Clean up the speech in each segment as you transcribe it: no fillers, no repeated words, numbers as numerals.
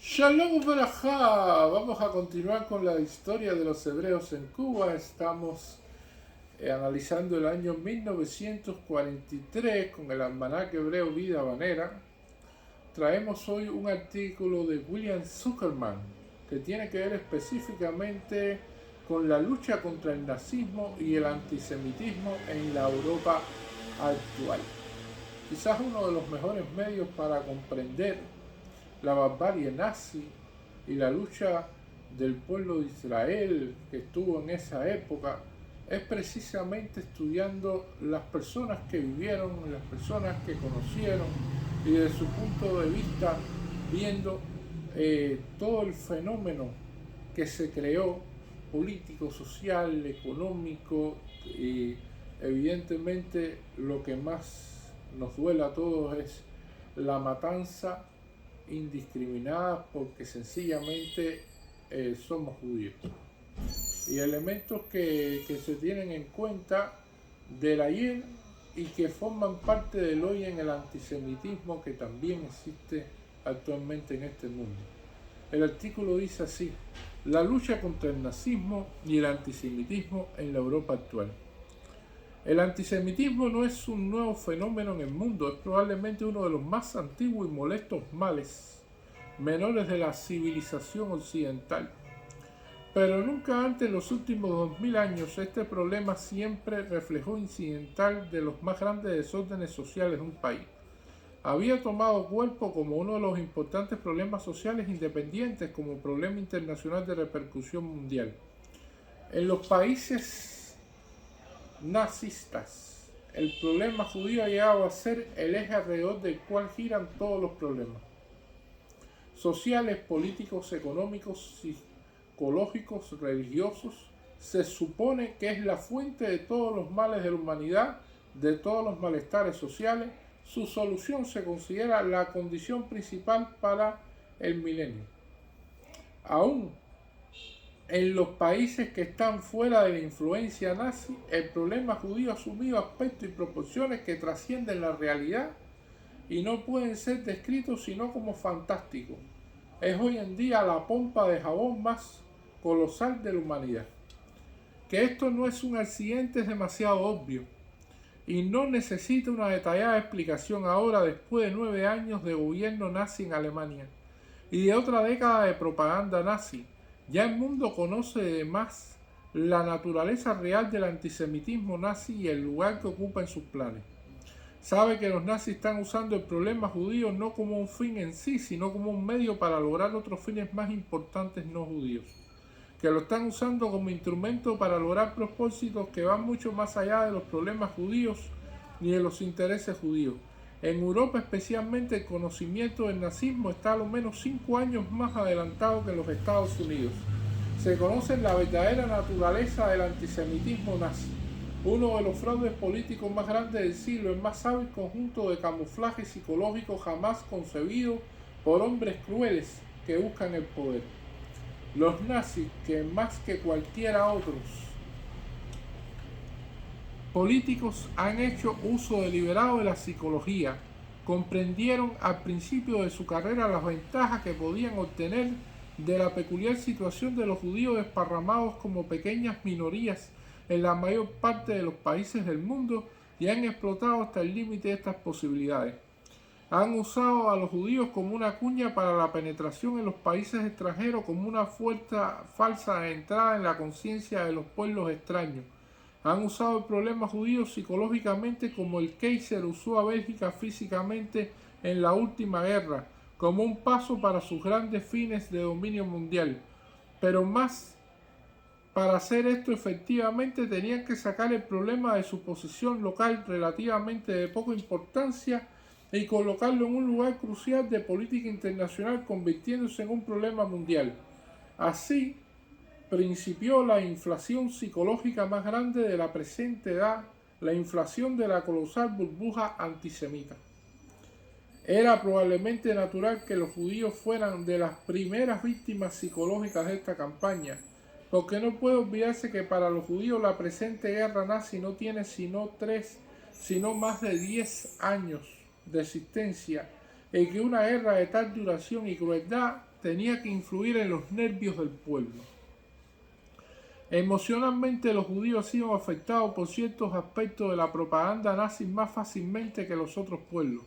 Shalom Barajá. Vamos a continuar con la historia de los hebreos en Cuba. Estamos analizando el año 1943 con el almanaque hebreo Vida Habanera. Traemos hoy un artículo de William Zuckerman que tiene que ver específicamente con la lucha contra el nazismo y el antisemitismo en la Europa actual. Quizás uno de los mejores medios para comprender la barbarie nazi y la lucha del pueblo de Israel que estuvo en esa época es precisamente estudiando las personas que vivieron, las personas que conocieron y desde su punto de vista viendo todo el fenómeno que se creó, político, social, económico, y evidentemente lo que más nos duele a todos es la matanza indiscriminadas porque sencillamente somos judíos. Y elementos que se tienen en cuenta del ayer y que forman parte del hoy en el antisemitismo que también existe actualmente en este mundo. El artículo dice así: la lucha contra el nazismo y el antisemitismo en la Europa actual. El antisemitismo no es un nuevo fenómeno en el mundo, es probablemente uno de los más antiguos y molestos males menores de la civilización occidental. Pero nunca antes en los últimos 2000 años este problema siempre reflejó incidental de los más grandes desórdenes sociales de un país. Había tomado cuerpo como uno de los importantes problemas sociales independientes como problema internacional de repercusión mundial. En los países nazistas, el problema judío ha llegado a ser el eje alrededor del cual giran todos los problemas sociales, políticos, económicos, psicológicos, religiosos. Se supone que es la fuente de todos los males de la humanidad, de todos los malestares sociales. Su solución se considera la condición principal para el milenio. Aún en los países que están fuera de la influencia nazi, el problema judío ha asumido aspectos y proporciones que trascienden la realidad y no pueden ser descritos sino como fantásticos. Es hoy en día la pompa de jabón más colosal de la humanidad. Que esto no es un accidente es demasiado obvio y no necesita una detallada explicación ahora después de 9 años de gobierno nazi en Alemania y de otra década de propaganda nazi. Ya el mundo conoce además la naturaleza real del antisemitismo nazi y el lugar que ocupa en sus planes. Sabe que los nazis están usando el problema judío no como un fin en sí, sino como un medio para lograr otros fines más importantes no judíos. Que lo están usando como instrumento para lograr propósitos que van mucho más allá de los problemas judíos ni de los intereses judíos. En Europa especialmente el conocimiento del nazismo está a lo menos 5 años más adelantado que en los Estados Unidos. Se conoce la verdadera naturaleza del antisemitismo nazi. Uno de los fraudes políticos más grandes del siglo, el más hábil conjunto de camuflaje psicológico jamás concebido por hombres crueles que buscan el poder. Los nazis, que más que cualquiera otros políticos han hecho uso deliberado de la psicología, comprendieron al principio de su carrera las ventajas que podían obtener de la peculiar situación de los judíos desparramados como pequeñas minorías en la mayor parte de los países del mundo y han explotado hasta el límite de estas posibilidades. Han usado a los judíos como una cuña para la penetración en los países extranjeros, como una fuerza falsa de entrada en la conciencia de los pueblos extraños. Han usado el problema judío psicológicamente como el Kaiser usó a Bélgica físicamente en la última guerra, como un paso para sus grandes fines de dominio mundial. Pero más, para hacer esto efectivamente tenían que sacar el problema de su posición local relativamente de poca importancia y colocarlo en un lugar crucial de política internacional, convirtiéndose en un problema mundial. Así principió la inflación psicológica más grande de la presente edad, la inflación de la colosal burbuja antisemita. Era probablemente natural que los judíos fueran de las primeras víctimas psicológicas de esta campaña, porque no puede olvidarse que para los judíos la presente guerra nazi no tiene sino más de 10 años de existencia, y que una guerra de tal duración y crueldad tenía que influir en los nervios del pueblo. Emocionalmente, los judíos han sido afectados por ciertos aspectos de la propaganda nazi más fácilmente que los otros pueblos.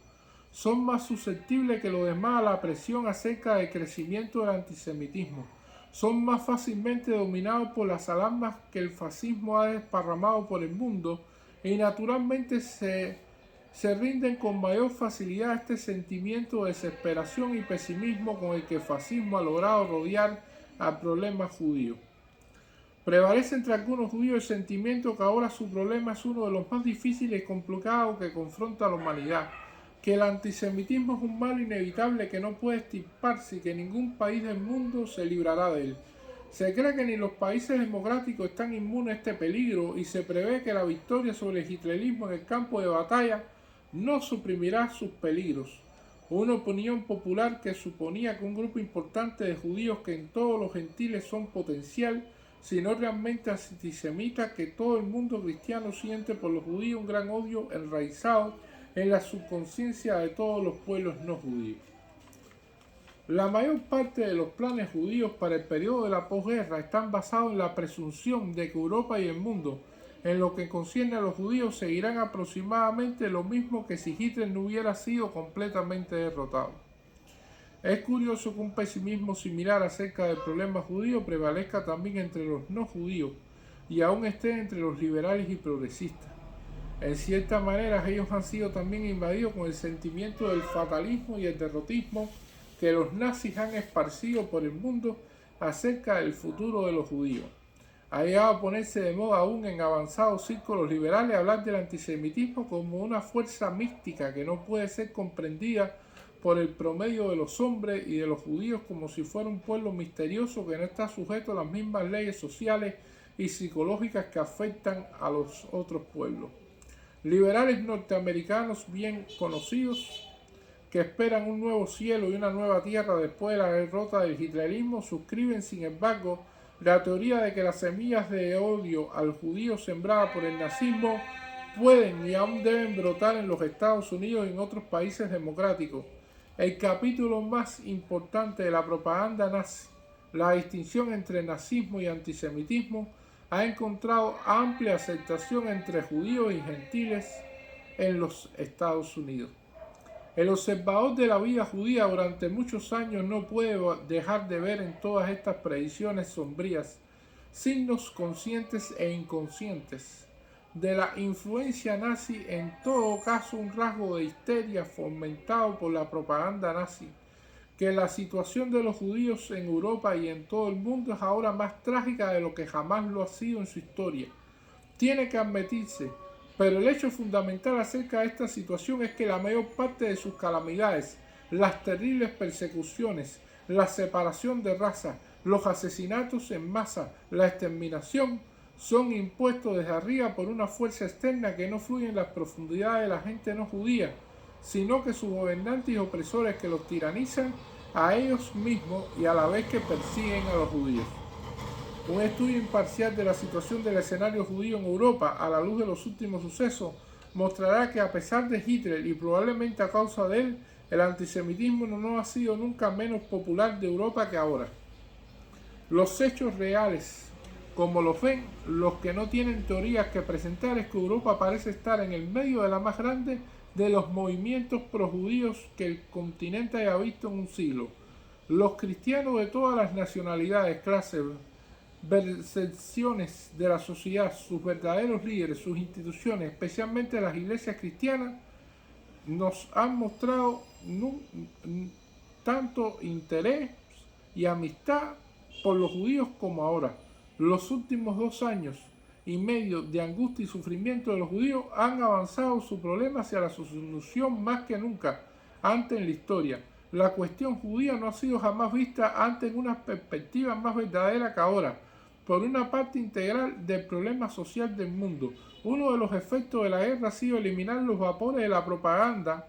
Son más susceptibles que los demás a la presión acerca del crecimiento del antisemitismo. Son más fácilmente dominados por las alarmas que el fascismo ha desparramado por el mundo y naturalmente se rinden con mayor facilidad a este sentimiento de desesperación y pesimismo con el que el fascismo ha logrado rodear al problema judío. Prevalece entre algunos judíos el sentimiento que ahora su problema es uno de los más difíciles y complicados que confronta a la humanidad, que el antisemitismo es un mal inevitable que no puede extirparse y que ningún país del mundo se librará de él. Se cree que ni los países democráticos están inmunes a este peligro y se prevé que la victoria sobre el hitlerismo en el campo de batalla no suprimirá sus peligros. Una opinión popular que suponía que un grupo importante de judíos que en todos los gentiles son potencial, sino realmente antisemita, que todo el mundo cristiano siente por los judíos un gran odio enraizado en la subconsciencia de todos los pueblos no judíos. La mayor parte de los planes judíos para el periodo de la posguerra están basados en la presunción de que Europa y el mundo, en lo que concierne a los judíos, seguirán aproximadamente lo mismo que si Hitler no hubiera sido completamente derrotado. Es curioso que un pesimismo similar acerca del problema judío prevalezca también entre los no judíos y aún esté entre los liberales y progresistas. En cierta manera, ellos han sido también invadidos con el sentimiento del fatalismo y el derrotismo que los nazis han esparcido por el mundo acerca del futuro de los judíos. Ha llegado a ponerse de moda aún en avanzados círculos liberales hablar del antisemitismo como una fuerza mística que no puede ser comprendida por el promedio de los hombres y de los judíos como si fuera un pueblo misterioso que no está sujeto a las mismas leyes sociales y psicológicas que afectan a los otros pueblos. Liberales norteamericanos bien conocidos que esperan un nuevo cielo y una nueva tierra después de la derrota del hitlerismo suscriben, sin embargo, la teoría de que las semillas de odio al judío sembradas por el nazismo pueden y aún deben brotar en los Estados Unidos y en otros países democráticos. El capítulo más importante de la propaganda nazi, la distinción entre nazismo y antisemitismo, ha encontrado amplia aceptación entre judíos y gentiles en los Estados Unidos. El observador de la vida judía durante muchos años no puede dejar de ver en todas estas predicciones sombrías signos conscientes e inconscientes de la influencia nazi, en todo caso un rasgo de histeria fomentado por la propaganda nazi, que la situación de los judíos en Europa y en todo el mundo es ahora más trágica de lo que jamás lo ha sido en su historia. Tiene que admitirse, pero el hecho fundamental acerca de esta situación es que la mayor parte de sus calamidades, las terribles persecuciones, la separación de raza, los asesinatos en masa, la exterminación, son impuestos desde arriba por una fuerza externa que no fluye en las profundidades de la gente no judía, sino que sus gobernantes y opresores que los tiranizan a ellos mismos y a la vez que persiguen a los judíos. Un estudio imparcial de la situación del escenario judío en Europa a la luz de los últimos sucesos mostrará que a pesar de Hitler y probablemente a causa de él, el antisemitismo no ha sido nunca menos popular de Europa que ahora. Los hechos reales, como los ven los que no tienen teorías que presentar, es que Europa parece estar en el medio de la más grande de los movimientos projudíos que el continente haya visto en un siglo. Los cristianos de todas las nacionalidades, clases, percepciones de la sociedad, sus verdaderos líderes, sus instituciones, especialmente las iglesias cristianas, nos han mostrado tanto interés y amistad por los judíos como ahora. Los últimos 2 años y medio de angustia y sufrimiento de los judíos han avanzado su problema hacia la solución más que nunca antes en la historia. La cuestión judía no ha sido jamás vista antes en una perspectiva más verdadera que ahora, por una parte integral del problema social del mundo. Uno de los efectos de la guerra ha sido eliminar los vapores de la propaganda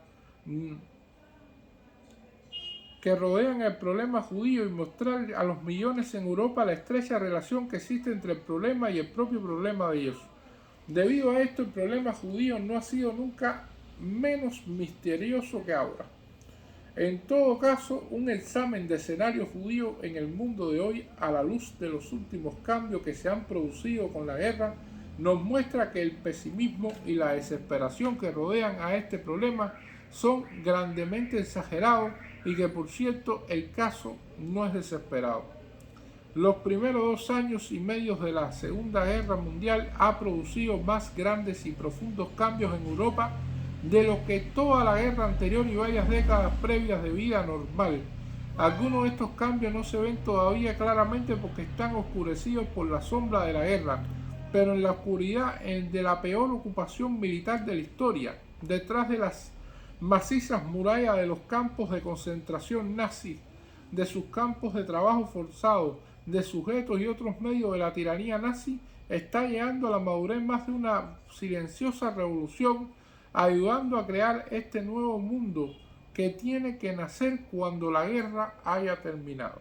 que rodean el problema judío y mostrar a los millones en Europa la estrecha relación que existe entre el problema y el propio problema de ellos. Debido a esto, el problema judío no ha sido nunca menos misterioso que ahora. En todo caso, un examen de escenario judío en el mundo de hoy, a la luz de los últimos cambios que se han producido con la guerra, nos muestra que el pesimismo y la desesperación que rodean a este problema son grandemente exagerados y que, por cierto, el caso no es desesperado. Los primeros 2 años y medio de la Segunda Guerra Mundial ha producido más grandes y profundos cambios en Europa de lo que toda la guerra anterior y varias décadas previas de vida normal. Algunos de estos cambios no se ven todavía claramente porque están oscurecidos por la sombra de la guerra, pero en la oscuridad de la peor ocupación militar de la historia, detrás de las macizas murallas de los campos de concentración nazis, de sus campos de trabajo forzado, de sujetos y otros medios de la tiranía nazi, está llegando a la madurez más de una silenciosa revolución, ayudando a crear este nuevo mundo que tiene que nacer cuando la guerra haya terminado.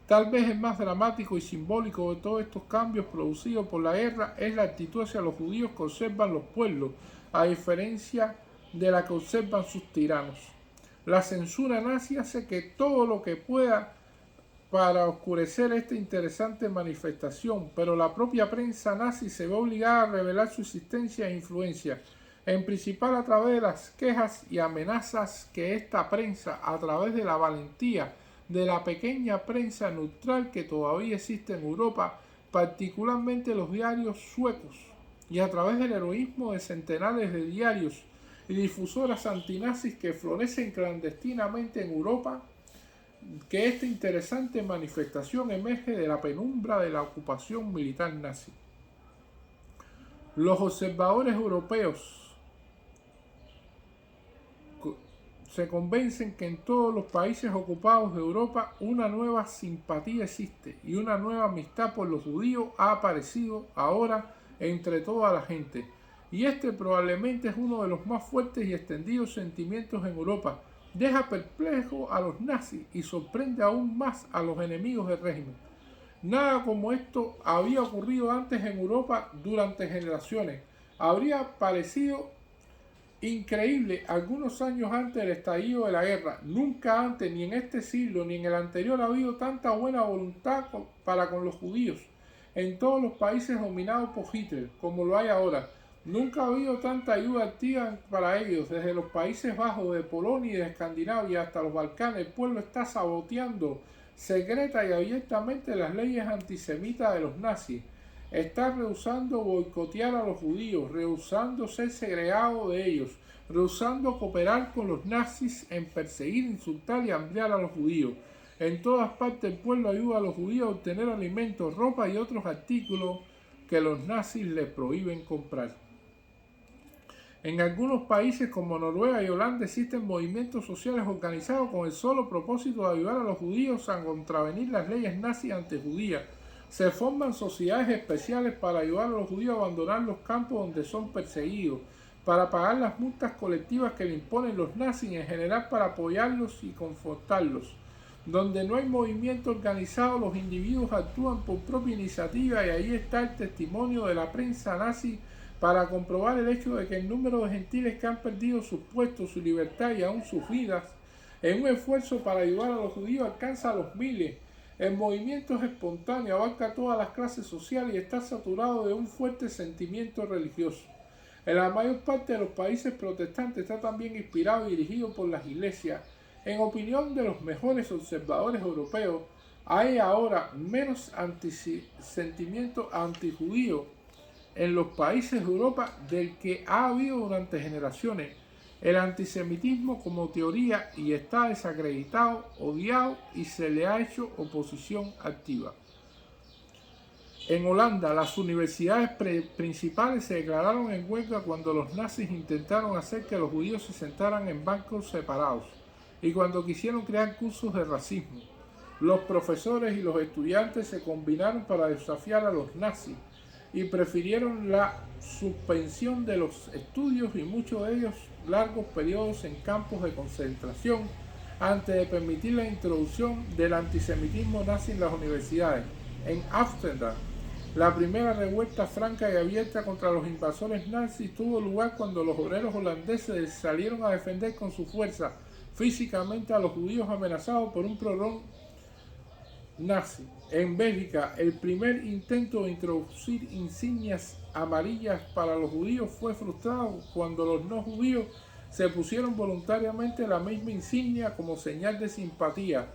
Tal vez el más dramático y simbólico de todos estos cambios producidos por la guerra es la actitud hacia los judíos que observan los pueblos, a diferencia de la que observan sus tiranos. La censura nazi hace que todo lo que pueda para oscurecer esta interesante manifestación, pero la propia prensa nazi se ve obligada a revelar su existencia e influencia, en principal a través de las quejas y amenazas que esta prensa, a través de la valentía de la pequeña prensa neutral que todavía existe en Europa, particularmente los diarios suecos, y a través del heroísmo de centenares de diarios y difusoras antinazis que florecen clandestinamente en Europa, que esta interesante manifestación emerge de la penumbra de la ocupación militar nazi. Los observadores europeos se convencen que en todos los países ocupados de Europa una nueva simpatía existe y una nueva amistad por los judíos ha aparecido ahora entre toda la gente. Y este probablemente es uno de los más fuertes y extendidos sentimientos en Europa. Deja perplejo a los nazis y sorprende aún más a los enemigos del régimen. Nada como esto había ocurrido antes en Europa durante generaciones. Habría parecido increíble algunos años antes del estallido de la guerra. Nunca antes, ni en este siglo, ni en el anterior, ha habido tanta buena voluntad para con los judíos en todos los países dominados por Hitler como lo hay ahora. Nunca ha habido tanta ayuda activa para ellos. Desde los Países Bajos, de Polonia y de Escandinavia hasta los Balcanes, el pueblo está saboteando secreta y abiertamente las leyes antisemitas de los nazis. Está rehusando boicotear a los judíos, rehusando ser segregado de ellos, rehusando cooperar con los nazis en perseguir, insultar y hambriar a los judíos. En todas partes el pueblo ayuda a los judíos a obtener alimentos, ropa y otros artículos que los nazis les prohíben comprar. En algunos países como Noruega y Holanda existen movimientos sociales organizados con el solo propósito de ayudar a los judíos a contravenir las leyes nazis antijudías. Se forman sociedades especiales para ayudar a los judíos a abandonar los campos donde son perseguidos, para pagar las multas colectivas que le imponen los nazis y en general para apoyarlos y confortarlos. Donde no hay movimiento organizado, los individuos actúan por propia iniciativa y ahí está el testimonio de la prensa nazi para comprobar el hecho de que el número de gentiles que han perdido sus puestos, su libertad y aún sus vidas en un esfuerzo para ayudar a los judíos alcanza a los miles. El movimiento es espontáneo, abarca todas las clases sociales y está saturado de un fuerte sentimiento religioso. En la mayor parte de los países protestantes está también inspirado y dirigido por las iglesias. En opinión de los mejores observadores europeos, hay ahora menos sentimiento antijudío en los países de Europa del que ha habido durante generaciones. El antisemitismo como teoría y está desacreditado, odiado y se le ha hecho oposición activa. En Holanda, las universidades principales se declararon en huelga cuando los nazis intentaron hacer que los judíos se sentaran en bancos separados y cuando quisieron crear cursos de racismo. Los profesores y los estudiantes se combinaron para desafiar a los nazis y prefirieron la suspensión de los estudios y muchos de ellos largos periodos en campos de concentración antes de permitir la introducción del antisemitismo nazi en las universidades. En Ámsterdam, la primera revuelta franca y abierta contra los invasores nazis tuvo lugar cuando los obreros holandeses salieron a defender con su fuerza físicamente a los judíos amenazados por un pogrom nazi. En Bélgica, el primer intento de introducir insignias amarillas para los judíos fue frustrado cuando los no judíos se pusieron voluntariamente la misma insignia como señal de simpatía.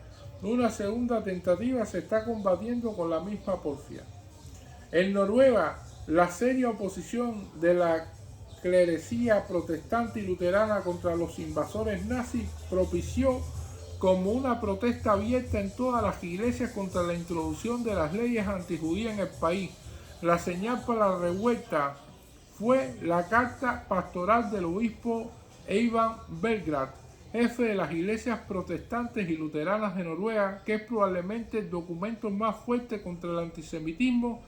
Una segunda tentativa se está combatiendo con la misma porfia. En Noruega, la seria oposición de la clerecía protestante y luterana contra los invasores nazis propició como una protesta abierta en todas las iglesias contra la introducción de las leyes antijudías en el país. La señal para la revuelta fue la carta pastoral del obispo Eivind Belgrad, jefe de las iglesias protestantes y luteranas de Noruega, que es probablemente el documento más fuerte contra el antisemitismo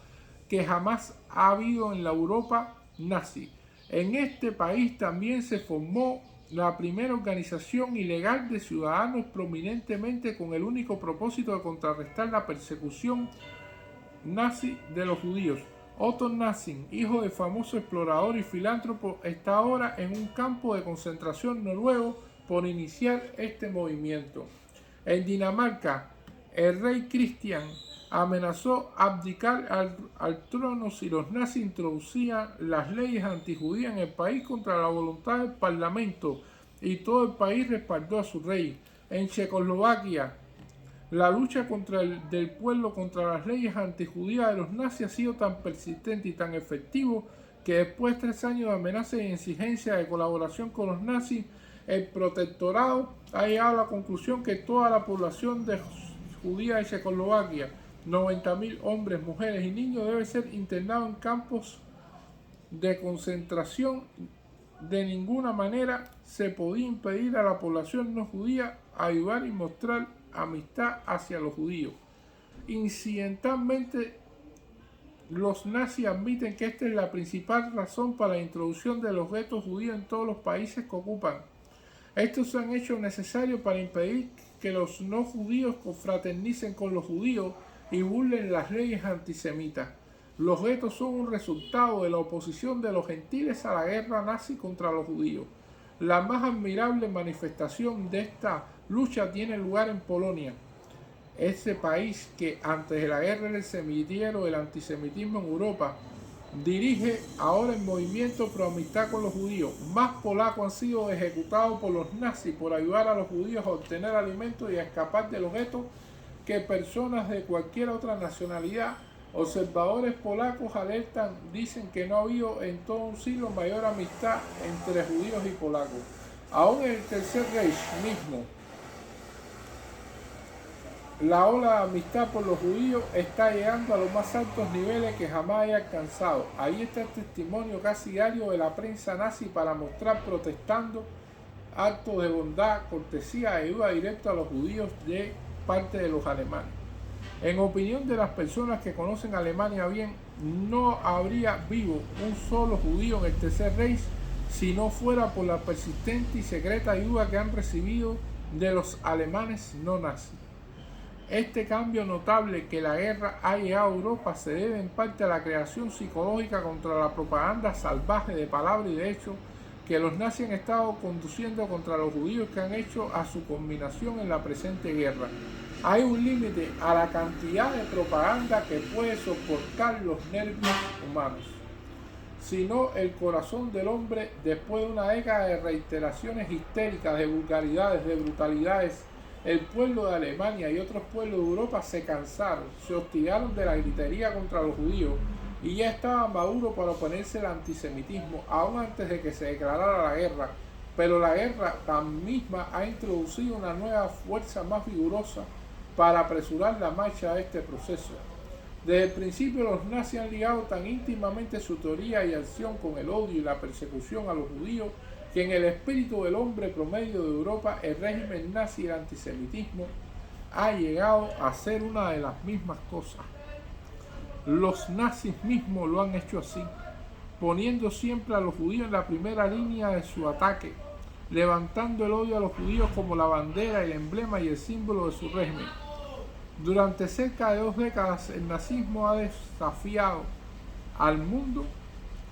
que jamás ha habido en la Europa nazi. En este país también se formó la primera organización ilegal de ciudadanos prominentemente con el único propósito de contrarrestar la persecución nazi de los judíos. Otto Nassing, hijo de famoso explorador y filántropo, está ahora en un campo de concentración noruego por iniciar este movimiento. En Dinamarca, el rey Cristian amenazó abdicar al trono si los nazis introducían las leyes antijudías en el país contra la voluntad del parlamento, y todo el país respaldó a su rey. En Checoslovaquia, la lucha del pueblo contra las leyes antijudías de los nazis ha sido tan persistente y tan efectivo que después de 3 años de amenazas y exigencias de colaboración con los nazis, el protectorado ha llegado a la conclusión que toda la población judía de Checoslovaquia, 90.000 hombres, mujeres y niños, debe ser internado en campos de concentración. De ninguna manera se podía impedir a la población no judía ayudar y mostrar amistad hacia los judíos. Incidentalmente, los nazis admiten que esta es la principal razón para la introducción de los guetos judíos en todos los países que ocupan. Estos se han hecho necesarios para impedir que los no judíos confraternicen con los judíos y burlen las leyes antisemitas. Los guetos son un resultado de la oposición de los gentiles a la guerra nazi contra los judíos. La más admirable manifestación de esta lucha tiene lugar en Polonia, ese país que antes de la guerra era el semillero del antisemitismo en Europa. Dirige ahora el movimiento pro amistad con los judíos. Más polacos han sido ejecutados por los nazis por ayudar a los judíos a obtener alimentos y a escapar de los guetos que personas de cualquier otra nacionalidad. Observadores polacos dicen que no ha habido en todo un siglo mayor amistad entre judíos y polacos. Aún en el Tercer Reich mismo, la ola de amistad por los judíos está llegando a los más altos niveles que jamás haya alcanzado. Ahí está el testimonio casi diario de la prensa nazi para mostrar protestando actos de bondad, cortesía e ayuda directa a los judíos de parte de los alemanes. En opinión de las personas que conocen Alemania bien, no habría vivo un solo judío en el Tercer Reich si no fuera por la persistente y secreta ayuda que han recibido de los alemanes no nazis. Este cambio notable que la guerra ha llegado a Europa se debe en parte a la creación psicológica contra la propaganda salvaje de palabra y de hecho que los nazis han estado conduciendo contra los judíos que han hecho a su combinación en la presente guerra. Hay un límite a la cantidad de propaganda que puede soportar los nervios humanos. Sino el corazón del hombre, después de una década de reiteraciones histéricas, de vulgaridades, de brutalidades, el pueblo de Alemania y otros pueblos de Europa se cansaron, se hostigaron de la gritería contra los judíos y ya estaba maduro para oponerse al antisemitismo, aún antes de que se declarara la guerra. Pero la guerra misma ha introducido una nueva fuerza más vigorosa para apresurar la marcha de este proceso. Desde el principio los nazis han ligado tan íntimamente su teoría y acción con el odio y la persecución a los judíos que en el espíritu del hombre promedio de Europa el régimen nazi y el antisemitismo ha llegado a ser una de las mismas cosas. Los nazis mismos lo han hecho así, poniendo siempre a los judíos en la primera línea de su ataque, levantando el odio a los judíos como la bandera, el emblema y el símbolo de su régimen. Durante cerca de 2 décadas el nazismo ha desafiado al mundo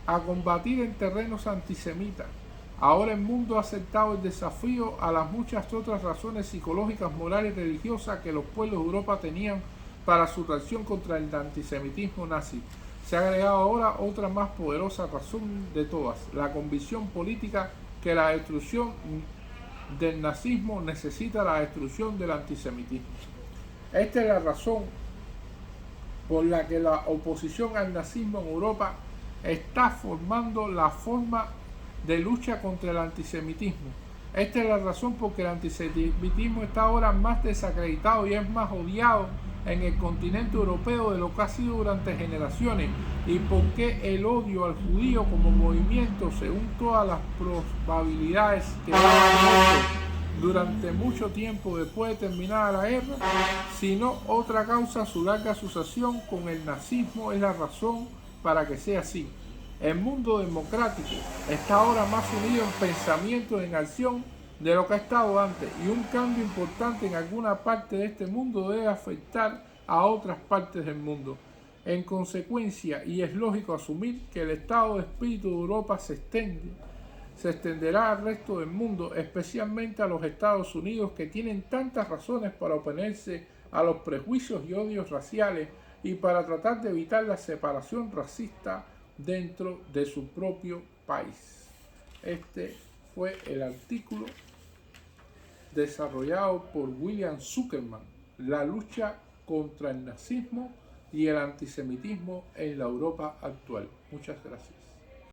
a combatir en terrenos antisemitas, Ahora el mundo ha aceptado el desafío a las muchas otras razones psicológicas, morales y religiosas que los pueblos de Europa tenían para su reacción contra el antisemitismo nazi. Se ha agregado ahora otra más poderosa razón de todas, la convicción política que la destrucción del nazismo necesita la destrucción del antisemitismo. Esta es la razón por la que la oposición al nazismo en Europa está formando la forma de lucha contra el antisemitismo. Esta es la razón por la que el antisemitismo está ahora más desacreditado y es más odiado en el continente europeo de lo que ha sido durante generaciones, y por qué el odio al judío como movimiento, según todas las probabilidades que durante mucho tiempo después de terminada la guerra, sino otra causa, su larga asociación con el nazismo es la razón para que sea así. El mundo democrático está ahora más unido en pensamiento y en acción de lo que ha estado antes, y un cambio importante en alguna parte de este mundo debe afectar a otras partes del mundo. En consecuencia, y es lógico asumir que el estado de espíritu de Europa se extenderá al resto del mundo, especialmente a los Estados Unidos, que tienen tantas razones para oponerse a los prejuicios y odios raciales y para tratar de evitar la separación racista dentro de su propio país. Este fue el artículo desarrollado por William Zuckerman, la lucha contra el nazismo y el antisemitismo en la Europa actual. Muchas gracias.